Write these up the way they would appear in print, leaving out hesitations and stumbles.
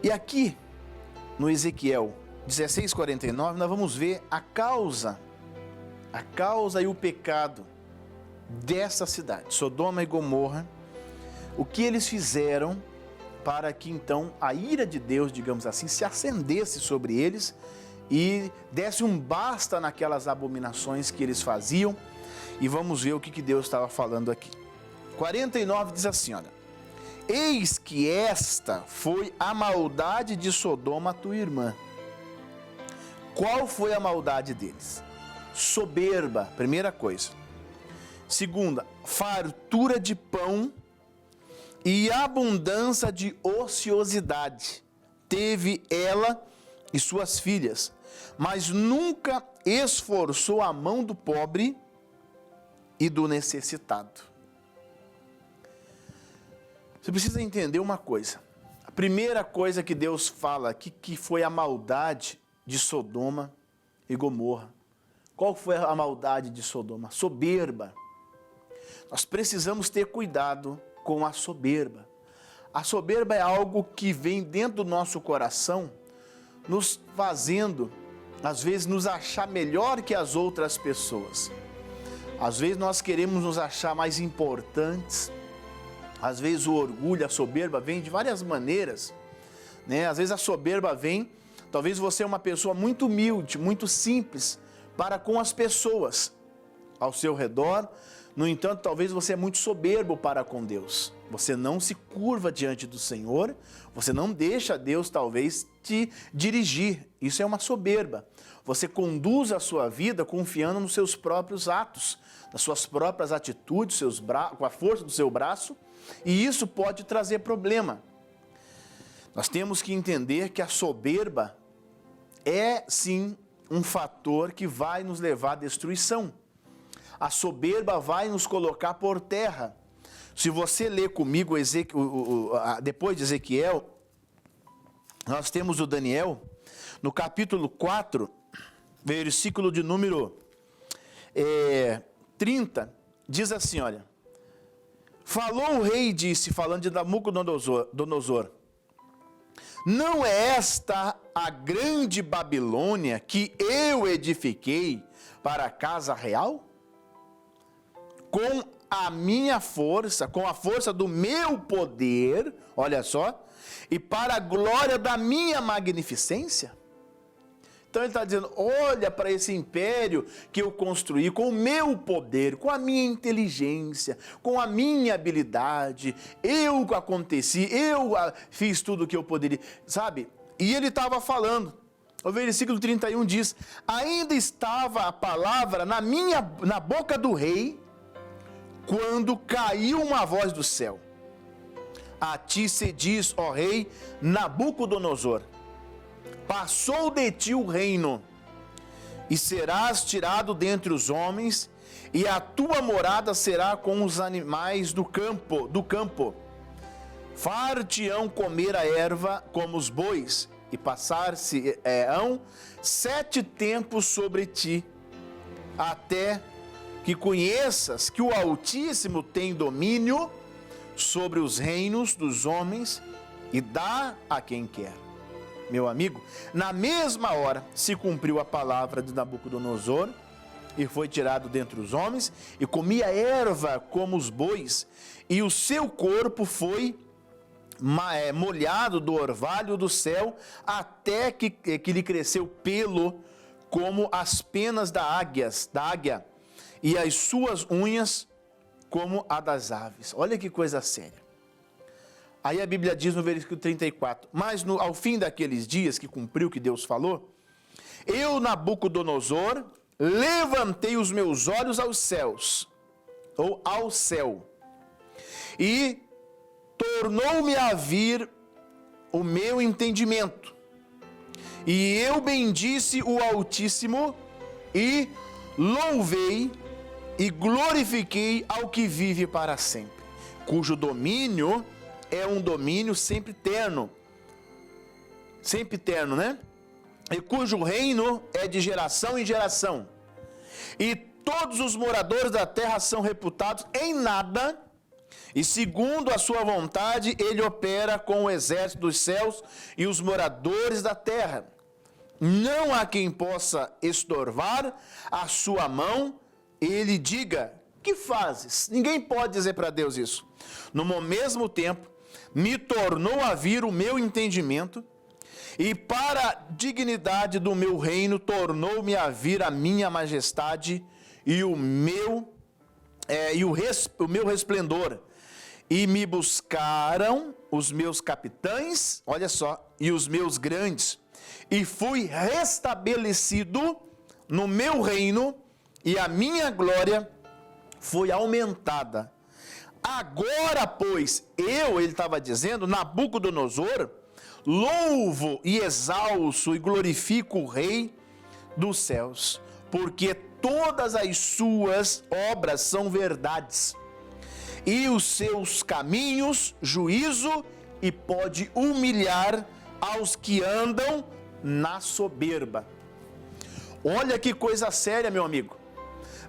E aqui, no Ezequiel 16:49, nós vamos ver a causa e o pecado dessa cidade, Sodoma e Gomorra, o que eles fizeram para que então a ira de Deus, digamos assim, se acendesse sobre eles e desse um basta naquelas abominações que eles faziam. E vamos ver o que Deus estava falando aqui. 49 diz assim, olha: eis que esta foi a maldade de Sodoma, tua irmã. Qual foi a maldade deles? Soberba, primeira coisa. Segunda, fartura de pão e abundância de ociosidade teve ela e suas filhas, mas nunca esforçou a mão do pobre e do necessitado. Você precisa entender uma coisa. A primeira coisa que Deus fala aqui, que foi a maldade de Sodoma e Gomorra. Qual foi a maldade de Sodoma? Soberba. Nós precisamos ter cuidado com a soberba. A soberba é algo que vem dentro do nosso coração, nos fazendo, às vezes, nos achar melhor que as outras pessoas. Às vezes nós queremos nos achar mais importantes. Às vezes o orgulho, a soberba vem de várias maneiras, né? Às vezes a soberba vem, talvez você é uma pessoa muito humilde, muito simples para com as pessoas ao seu redor. No entanto, talvez você é muito soberbo para com Deus. Você não se curva diante do Senhor, você não deixa Deus talvez te dirigir. Isso é uma soberba. Você conduz a sua vida confiando nos seus próprios atos, nas suas próprias atitudes, com a força do seu braço, e isso pode trazer problema. Nós temos que entender que a soberba é sim um fator que vai nos levar à destruição. A soberba vai nos colocar por terra. Se você ler comigo depois de Ezequiel, nós temos o Daniel, no capítulo 4, versículo de número 30, diz assim, olha: falou o rei e disse, falando de Nabucodonosor, não é esta a grande Babilônia que eu edifiquei para a casa real? Com a minha força, com a força do meu poder, olha só, e para a glória da minha magnificência? Então ele está dizendo, olha para esse império que eu construí com o meu poder, com a minha inteligência, com a minha habilidade, eu aconteci, eu fiz tudo o que eu poderia, sabe? E ele estava falando, o versículo 31 diz, ainda estava a palavra na boca do rei, quando caiu uma voz do céu. A ti se diz, ó rei Nabucodonosor, passou de ti o reino, e serás tirado dentre os homens, e a tua morada será com os animais do campo. Far-te-ão comer a erva como os bois, e passar-se-ão 7 tempos sobre ti, até que conheças que o Altíssimo tem domínio sobre os reinos dos homens e dá a quem quer. Meu amigo, na mesma hora se cumpriu a palavra de Nabucodonosor e foi tirado dentre os homens e comia erva como os bois, e o seu corpo foi molhado do orvalho do céu até que lhe cresceu pelo como as penas da águia, e as suas unhas como a das aves. Olha que coisa séria. Aí a Bíblia diz no versículo 34, mas ao fim daqueles dias que cumpriu o que Deus falou, eu, Nabucodonosor, levantei os meus olhos aos céus, ou ao céu, e tornou-me a vir o meu entendimento, e eu bendisse o Altíssimo, e louvei e glorifiquei ao que vive para sempre, cujo domínio é um domínio sempre eterno, né? E cujo reino é de geração em geração. E todos os moradores da terra são reputados em nada E segundo a sua vontade, ele opera com o exército dos céus e os moradores da terra. Não há quem possa estorvar a sua mão, ele diga, que fazes? Ninguém pode dizer para Deus isso. No mesmo tempo, me tornou a vir o meu entendimento, e para a dignidade do meu reino, tornou-me a vir a minha majestade e o meu resplendor. E me buscaram os meus capitães, olha só, e os meus grandes, e fui restabelecido no meu reino, e a minha glória foi aumentada. Agora, pois, ele estava dizendo, Nabucodonosor, louvo e exalço e glorifico o Rei dos céus, porque todas as suas obras são verdades, e os seus caminhos, juízo, e pode humilhar aos que andam na soberba. Olha que coisa séria, meu amigo.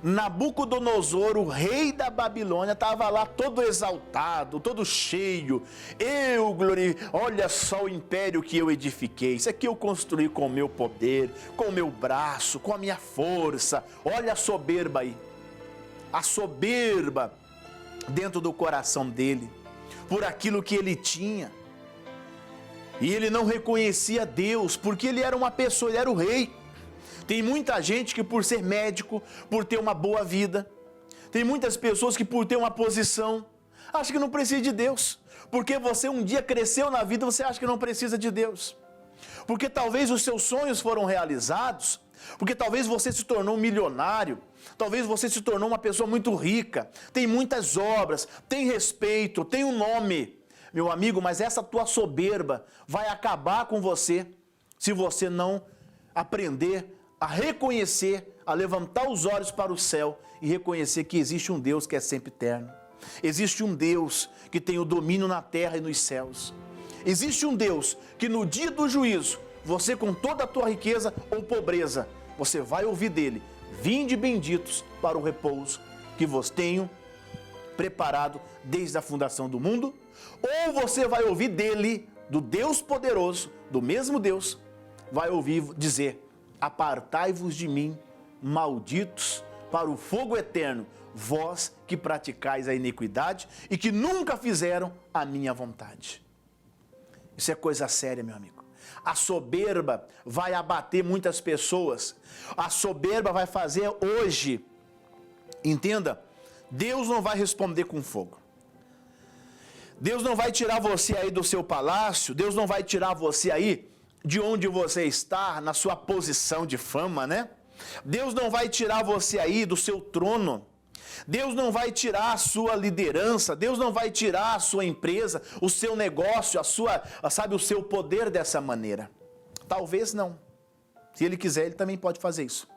Nabucodonosor, o rei da Babilônia, estava lá todo exaltado, todo cheio. Olha só o império que eu edifiquei. Isso aqui eu construí com o meu poder, com o meu braço, com a minha força. Olha a soberba aí. A soberba dentro do coração dele, por aquilo que ele tinha. E ele não reconhecia Deus, porque ele era uma pessoa, ele era o rei. Tem muita gente que por ser médico, por ter uma boa vida, tem muitas pessoas que por ter uma posição, acham que não precisa de Deus. Porque você um dia cresceu na vida, você acha que não precisa de Deus. Porque talvez os seus sonhos foram realizados, porque talvez você se tornou um milionário, talvez você se tornou uma pessoa muito rica, tem muitas obras, tem respeito, tem um nome. Meu amigo, mas essa tua soberba vai acabar com você, se você não aprender a reconhecer, a levantar os olhos para o céu e reconhecer que existe um Deus que é sempre eterno. Existe um Deus que tem o domínio na terra e nos céus. Existe um Deus que no dia do juízo, você com toda a tua riqueza ou pobreza, você vai ouvir dele, vinde benditos para o repouso que vos tenho preparado desde a fundação do mundo, ou você vai ouvir dele, do Deus poderoso, do mesmo Deus, vai ouvir dizer, apartai-vos de mim, malditos, para o fogo eterno, vós que praticais a iniquidade e que nunca fizeram a minha vontade. Isso é coisa séria, meu amigo. A soberba vai abater muitas pessoas. A soberba vai fazer hoje, entenda, Deus não vai responder com fogo. Deus não vai tirar você aí do seu palácio, Deus não vai tirar você aí de onde você está, na sua posição de fama, né? Deus não vai tirar você aí do seu trono. Deus não vai tirar a sua liderança, Deus não vai tirar a sua empresa, o seu negócio, o seu poder dessa maneira. Talvez não. Se Ele quiser, Ele também pode fazer isso.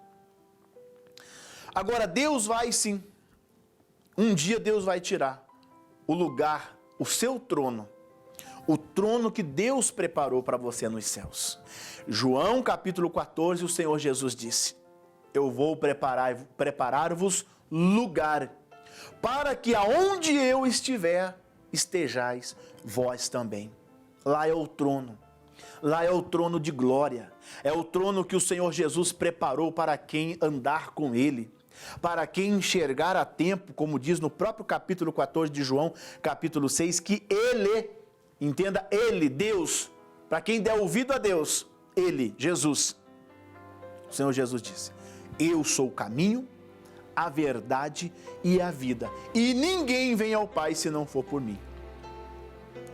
Agora, Deus vai sim. Um dia Deus vai tirar o lugar, o seu trono, o trono que Deus preparou para você nos céus. João capítulo 14, o Senhor Jesus disse, eu vou preparar-vos lugar, para que aonde eu estiver, estejais vós também. Lá é o trono. Lá é o trono de glória. É o trono que o Senhor Jesus preparou para quem andar com Ele. Para quem enxergar a tempo, como diz no próprio capítulo 14 de João, capítulo 6, que Ele, entenda, Ele, Deus, para quem der ouvido a Deus, Ele, Jesus, o Senhor Jesus disse, eu sou o caminho, a verdade e a vida, e ninguém vem ao Pai se não for por mim.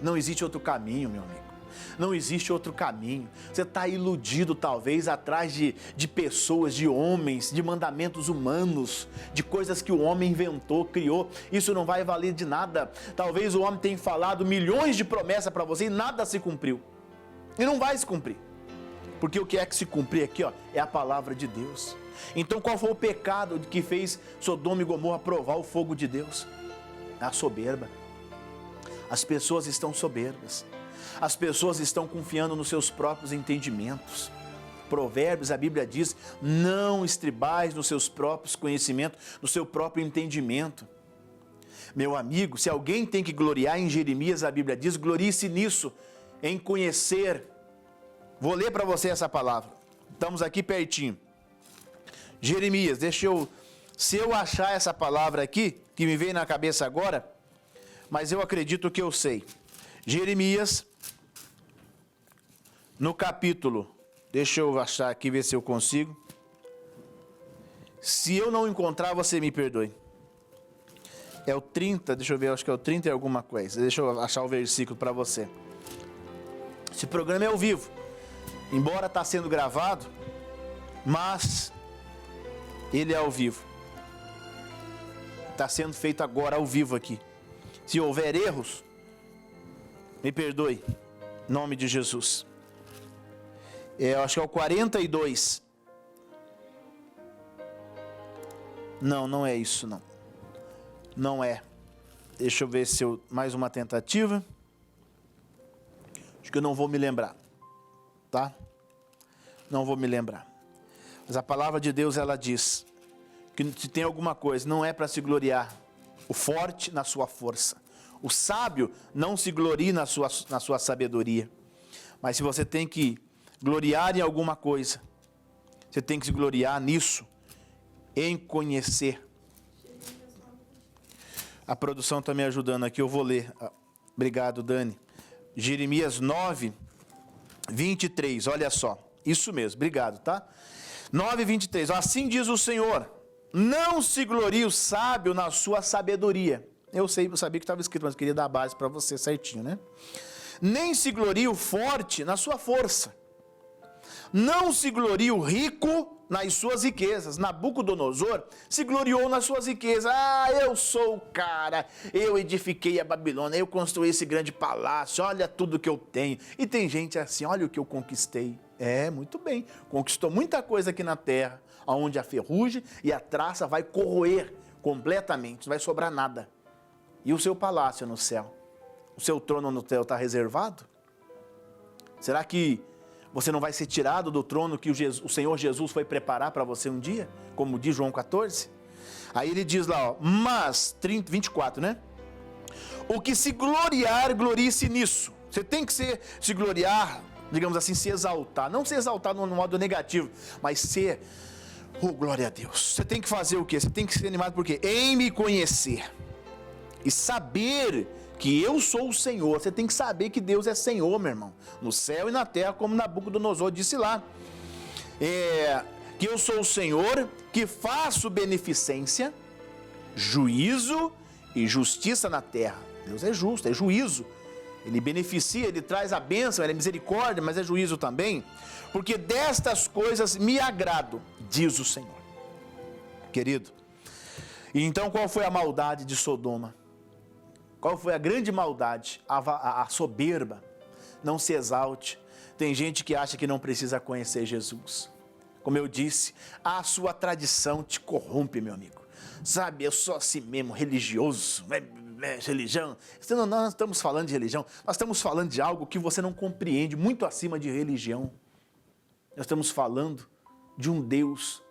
Não existe outro caminho, meu amigo. Não existe outro caminho. Você está iludido talvez atrás de pessoas, de homens, de mandamentos humanos, de coisas que o homem inventou, criou. Isso não vai valer de nada. Talvez o homem tenha falado milhões de promessas para você e nada se cumpriu. E não vai se cumprir. Porque o que é que se cumprir aqui, ó, é a palavra de Deus. Então qual foi o pecado que fez Sodoma e Gomorra provar o fogo de Deus? A soberba. As pessoas estão soberbas. As pessoas estão confiando nos seus próprios entendimentos. Provérbios, a Bíblia diz, não estribais nos seus próprios conhecimentos, no seu próprio entendimento. Meu amigo, se alguém tem que gloriar em Jeremias, a Bíblia diz, glorie-se nisso, em conhecer. Vou ler para você essa palavra. Estamos aqui pertinho. Jeremias, se eu achar essa palavra aqui, que me veio na cabeça agora, mas eu acredito que eu sei. Jeremias, no capítulo, deixa eu achar aqui, ver se eu consigo. Se eu não encontrar, você me perdoe. É o 30, deixa eu ver, acho que é o 30 e alguma coisa. Deixa eu achar o versículo para você. Esse programa é ao vivo. Embora está sendo gravado, mas ele é ao vivo. Está sendo feito agora ao vivo aqui. Se houver erros, me perdoe. Em nome de Jesus. Eu acho que é o 42. Não é isso, não. Não é. Deixa eu ver se eu... Mais uma tentativa. Acho que eu não vou me lembrar. Tá? Não vou me lembrar. Mas a palavra de Deus, ela diz que se tem alguma coisa, não é para se gloriar o forte na sua força. O sábio não se glorie na sua sabedoria. Mas se você tem que gloriar em alguma coisa, você tem que se gloriar nisso, em conhecer. A produção está me ajudando aqui, eu vou ler. Obrigado, Dani. Jeremias 9, 23, olha só. Isso mesmo, obrigado, tá? 9, 23, assim diz o Senhor, não se glorie o sábio na sua sabedoria. Eu sabia que estava escrito, mas queria dar a base para você certinho, né? Nem se glorie o forte na sua força. Não se glorie o rico nas suas riquezas. Nabucodonosor se gloriou nas suas riquezas. Eu sou o cara, eu edifiquei a Babilônia, eu construí esse grande palácio, olha tudo que eu tenho. E tem gente assim, olha o que eu conquistei. Muito bem, conquistou muita coisa aqui na terra, onde a ferrugem e a traça vai corroer completamente, não vai sobrar nada. E o seu palácio no céu? O seu trono no céu está reservado? Será que você não vai ser tirado do trono que o Senhor Jesus foi preparar para você um dia? Como diz João 14. Aí ele diz lá, mas, 24, né? O que se gloriar, glorie-se nisso. Você tem que se gloriar, digamos assim, se exaltar. Não se exaltar no modo negativo, mas ser, glória a Deus. Você tem que fazer o quê? Você tem que ser animado por quê? Em me conhecer. E saber que eu sou o Senhor. Você tem que saber que Deus é Senhor, meu irmão, no céu e na terra, como Nabucodonosor disse lá. Que eu sou o Senhor, que faço beneficência, juízo e justiça na terra. Deus é justo, é juízo. Ele beneficia, ele traz a bênção, ele é misericórdia, mas é juízo também. Porque destas coisas me agrado, diz o Senhor. Querido, e então qual foi a maldade de Sodoma? Qual foi a grande maldade? A soberba. Não se exalte. Tem gente que acha que não precisa conhecer Jesus. Como eu disse, a sua tradição te corrompe, meu amigo. Sabe, eu sou assim mesmo, religioso, religião. Nós não estamos falando de religião, nós estamos falando de algo que você não compreende, muito acima de religião. Nós estamos falando de um Deus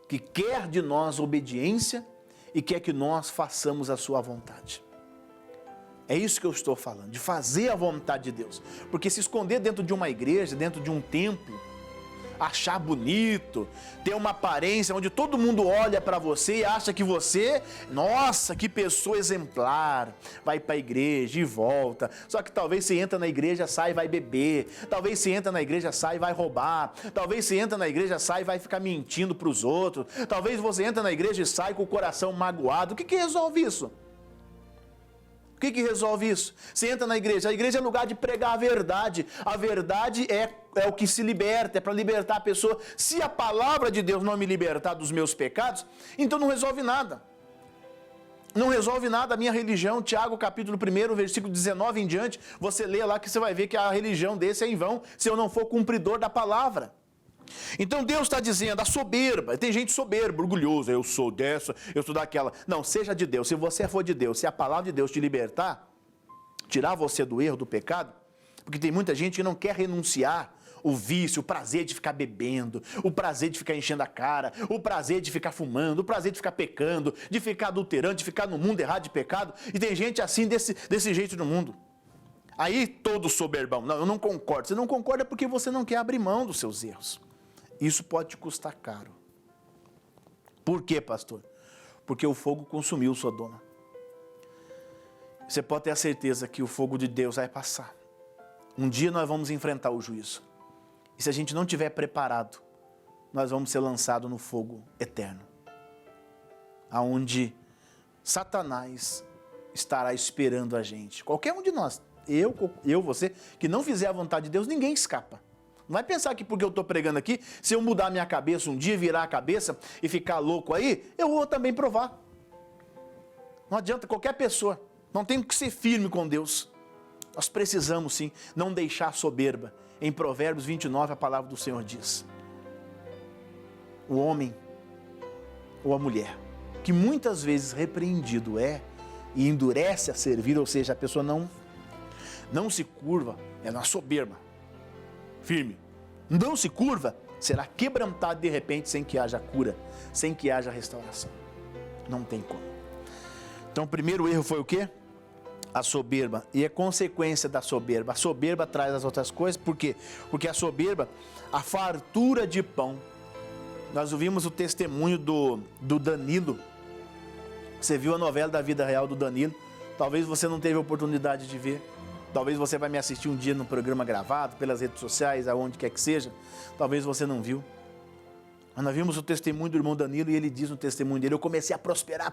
que quer de nós obediência e quer que nós façamos a sua vontade. É isso que eu estou falando, de fazer a vontade de Deus. Porque se esconder dentro de uma igreja, dentro de um templo, achar bonito, ter uma aparência onde todo mundo olha para você e acha que você, nossa, que pessoa exemplar, vai para a igreja e volta. Só que talvez você entra na igreja, sai e vai beber. Talvez você entra na igreja, sai e vai roubar. Talvez você entra na igreja, sai e vai ficar mentindo para os outros. Talvez você entra na igreja e sai com o coração magoado. O que resolve isso? O que resolve isso? Você entra na igreja, a igreja é lugar de pregar a verdade é o que se liberta, é para libertar a pessoa. Se a palavra de Deus não me libertar dos meus pecados, então não resolve nada. Não resolve nada a minha religião. Tiago capítulo 1, versículo 19 em diante, você lê lá que você vai ver que a religião desse é em vão, se eu não for cumpridor da palavra. Então Deus está dizendo, a soberba, tem gente soberba, orgulhosa, eu sou dessa, eu sou daquela. Não, seja de Deus, se você for de Deus, se a palavra de Deus te libertar, tirar você do erro, do pecado, porque tem muita gente que não quer renunciar o vício, o prazer de ficar bebendo, o prazer de ficar enchendo a cara, o prazer de ficar fumando, o prazer de ficar pecando, de ficar adulterando, de ficar no mundo errado de pecado. E tem gente assim, desse jeito no mundo. Aí todo soberbão, não, eu não concordo. Você não concorda porque você não quer abrir mão dos seus erros. Isso pode te custar caro. Por quê, pastor? Porque o fogo consumiu Sodoma. Você pode ter a certeza que o fogo de Deus vai passar. Um dia nós vamos enfrentar o juízo. E se a gente não estiver preparado, nós vamos ser lançados no fogo eterno. Aonde Satanás estará esperando a gente. Qualquer um de nós, eu, você, que não fizer a vontade de Deus, ninguém escapa. Não vai pensar que porque eu estou pregando aqui, se eu mudar a minha cabeça um dia, virar a cabeça e ficar louco aí, eu vou também provar. Não adianta qualquer pessoa. Não tem que ser firme com Deus. Nós precisamos sim não deixar a soberba. Em Provérbios 29 a palavra do Senhor diz: o homem ou a mulher que muitas vezes repreendido é e endurece a servir, ou seja, a pessoa não se curva, é na soberba, firme, não se curva, será quebrantado de repente sem que haja cura, sem que haja restauração. Não tem como. Então o primeiro erro foi o quê? A soberba, e é consequência da soberba. A soberba traz as outras coisas, por quê? Porque a soberba, a fartura de pão. Nós ouvimos o testemunho do Danilo. Você viu a novela da vida real do Danilo? Talvez você não teve a oportunidade de ver. Talvez você vai me assistir um dia no programa gravado, pelas redes sociais, aonde quer que seja. Talvez você não viu. Mas nós vimos o testemunho do irmão Danilo e ele diz no testemunho dele: eu comecei a prosperar,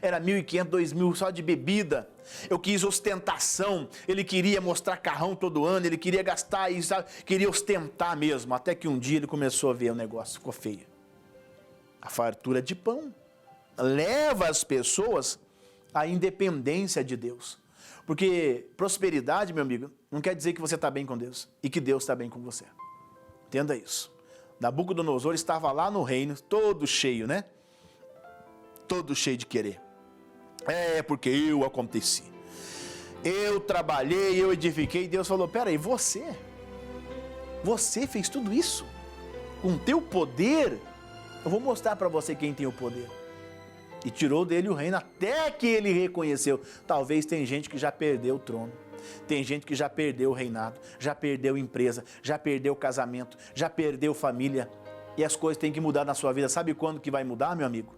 era 1.500, 2.000 só de bebida. Eu quis ostentação, ele queria mostrar carrão todo ano, ele queria gastar isso, sabe? Queria ostentar mesmo. Até que um dia ele começou a ver o negócio, ficou feio. A fartura de pão leva as pessoas à independência de Deus. Porque prosperidade, meu amigo, não quer dizer que você está bem com Deus e que Deus está bem com você. Entenda isso. Nabucodonosor estava lá no reino, todo cheio, né? Todo cheio de querer. É, porque eu aconteci. Eu trabalhei, eu edifiquei. Deus falou: peraí, você fez tudo isso? Com teu poder? Eu vou mostrar para você quem tem o poder. E tirou dele o reino até que ele reconheceu. Talvez tem gente que já perdeu o trono. Tem gente que já perdeu o reinado, já perdeu empresa, já perdeu casamento, já perdeu família. E as coisas têm que mudar na sua vida. Sabe quando que vai mudar, meu amigo?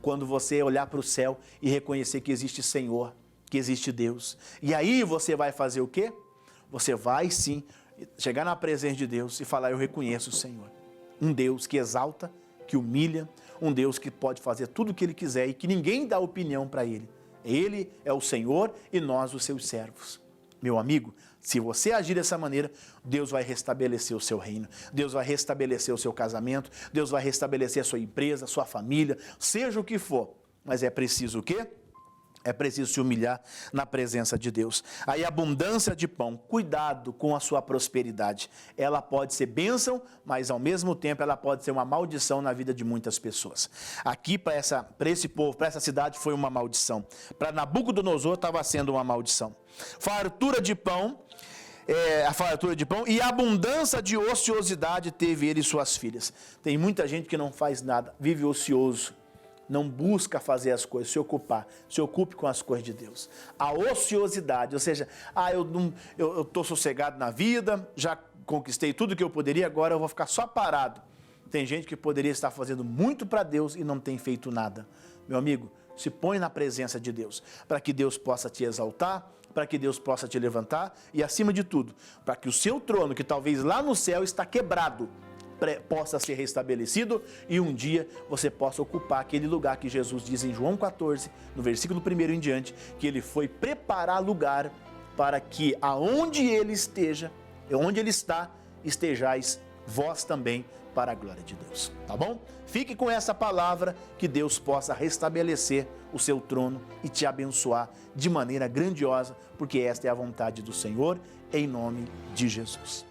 Quando você olhar para o céu e reconhecer que existe Senhor, que existe Deus. E aí você vai fazer o quê? Você vai sim chegar na presença de Deus e falar: eu reconheço o Senhor. Um Deus que exalta, que humilha, um Deus que pode fazer tudo o que Ele quiser e que ninguém dá opinião para Ele. Ele é o Senhor e nós os seus servos. Meu amigo, se você agir dessa maneira, Deus vai restabelecer o seu reino, Deus vai restabelecer o seu casamento, Deus vai restabelecer a sua empresa, a sua família, seja o que for. Mas é preciso o quê? É preciso se humilhar na presença de Deus. Aí, abundância de pão, cuidado com a sua prosperidade. Ela pode ser bênção, mas ao mesmo tempo ela pode ser uma maldição na vida de muitas pessoas. Aqui para esse povo, para essa cidade foi uma maldição. Para Nabucodonosor estava sendo uma maldição. Fartura de pão, a fartura de pão e abundância de ociosidade teve ele e suas filhas. Tem muita gente que não faz nada, vive ocioso. Não busca fazer as coisas, se ocupe com as coisas de Deus. A ociosidade, ou seja, eu estou sossegado na vida, já conquistei tudo que eu poderia, agora eu vou ficar só parado. Tem gente que poderia estar fazendo muito para Deus e não tem feito nada. Meu amigo, se põe na presença de Deus, para que Deus possa te exaltar, para que Deus possa te levantar e, acima de tudo, para que o seu trono, que talvez lá no céu está quebrado, possa ser restabelecido e um dia você possa ocupar aquele lugar que Jesus diz em João 14, no versículo 1 em diante, que ele foi preparar lugar para que aonde ele esteja, onde ele está, estejais vós também para a glória de Deus, tá bom? Fique com essa palavra, que Deus possa restabelecer o seu trono e te abençoar de maneira grandiosa, porque esta é a vontade do Senhor, em nome de Jesus.